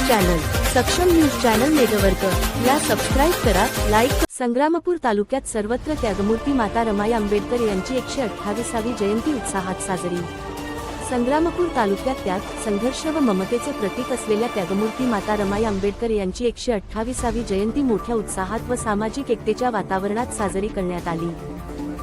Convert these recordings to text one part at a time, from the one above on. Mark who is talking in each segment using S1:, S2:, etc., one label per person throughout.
S1: Channel सक्षम news channel network या subscribe करा, लाईक करा। संग्रामपूर तालुक्यात सर्वत्र त्यागमूर्ती माता रमाई आंबेडकर यांची 128वी जयंती उत्साहात साजरी। संग्रामपूर तालुक्यात त्याग, संघर्ष व ममतेचे प्रतीक असलेल्या त्यागमूर्ती माता रमाई आंबेडकर यांची 128वी जयंती मोठ्या उत्साहात व सामाजिक एकतेच्या वातावरणात साजरी करण्यात आली।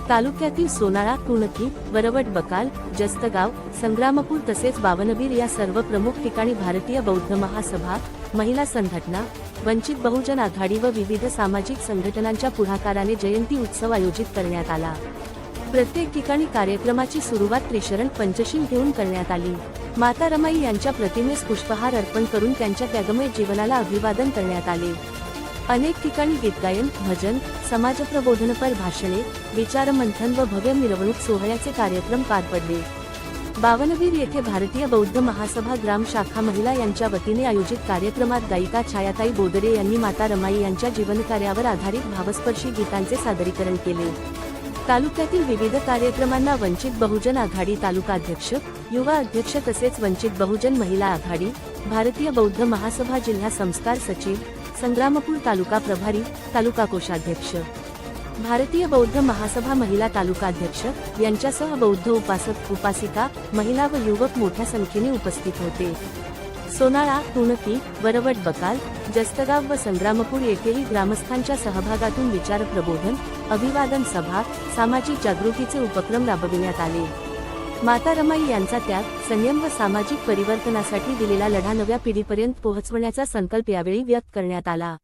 S1: तालुक्यातील सोनाळा, कुणकी, वरवट, बकाल, जस्तगाव, संग्रामपूर तसेच बावनबीर या सर्व प्रमुख ठिकाणी भारतीय बौद्ध महासभा, महिला संघटना, वंचित बहुजन आघाडी व विविध सामाजिक संघटनांच्या पुढाकाराने जयंती उत्सव आयोजित करण्यात आला। प्रत्येक ठिकाणी कार्यक्रमाची सुरुवात त्रिशरण पंचशील घेऊन करण्यात आली। माता रमाई यांच्या प्रतिमेस पुष्पहार अर्पण करून त्यांच्या त्यागमय जीवनाला अभिवादन करण्यात आले। अनेक ठिकाणी गीतगायन, भजन, समाजप्रबोधनपर भाषणे, विचारमंथन व भव्य मिरवणूक सोहळ्याचे कार्यक्रम पार पडले। बावनबीर येथे भारतीय बौद्ध महासभा ग्राम शाखा महिला यांच्या वतीने आयोजित कार्यक्रमात गायिका छायाताई बोदरे यांनी माता रमाई यांच्या जीवनकार्यावर आधारित भावस्पर्शी गीतांचे सादरीकरण केले। तालुक्यातील विविध कार्यक्रमांना वंचित बहुजन आघाडी तालुकाध्यक्ष, युवा अध्यक्ष तसेच वंचित बहुजन महिला आघाडी, भारतीय बौद्ध महासभा जिल्हा संस्कार सचिव, संग्रामपूर तालुका प्रभारी, तालुका कोषाध्यक्ष, भारतीय बौद्ध महासभा महिला तालुकाध्यक्ष यांच्यासह बौद्ध उपासक, उपासिका, महिला व युवक मोठ्या संख्येने उपस्थित होते। सोनाळा, कुणकी, वरवट, बकाल, जस्तगाव व संग्रामपूर येथेही ग्रामस्थांच्या सहभागातून विचार प्रबोधन, अभिवादन सभा, सामाजिक जागृतीचे उपक्रम राबविण्यात आले। माता रमाई यांचा त्याग, संयम व सामाजिक परिवर्तनासाठी दिलेला लढा नव्या पिढीपर्यंत पोहोचवण्याचा संकल्प यावेळी व्यक्त करण्यात आला।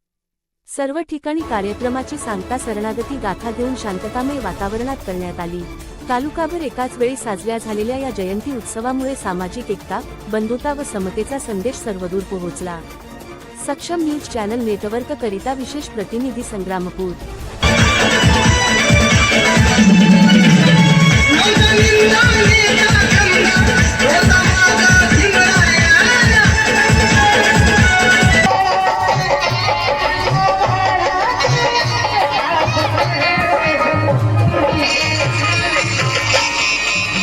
S1: सर्व ठिकाणी कार्यक्रमाची सांगता शरणागती गाथा देऊन शांततामय वातावरणात करण्यात आली। तालुकाभर एकाच वेळी साजऱ्या झालेल्या या जयंती उत्सवामुळे सामाजिक एकता, बंधुता व समतेचा संदेश सर्वदूर पोहोचला। सक्षम न्यूज चॅनल नेटवर्क करिता विशेष प्रतिनिधी संग्रामपूर।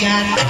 S2: Yeah.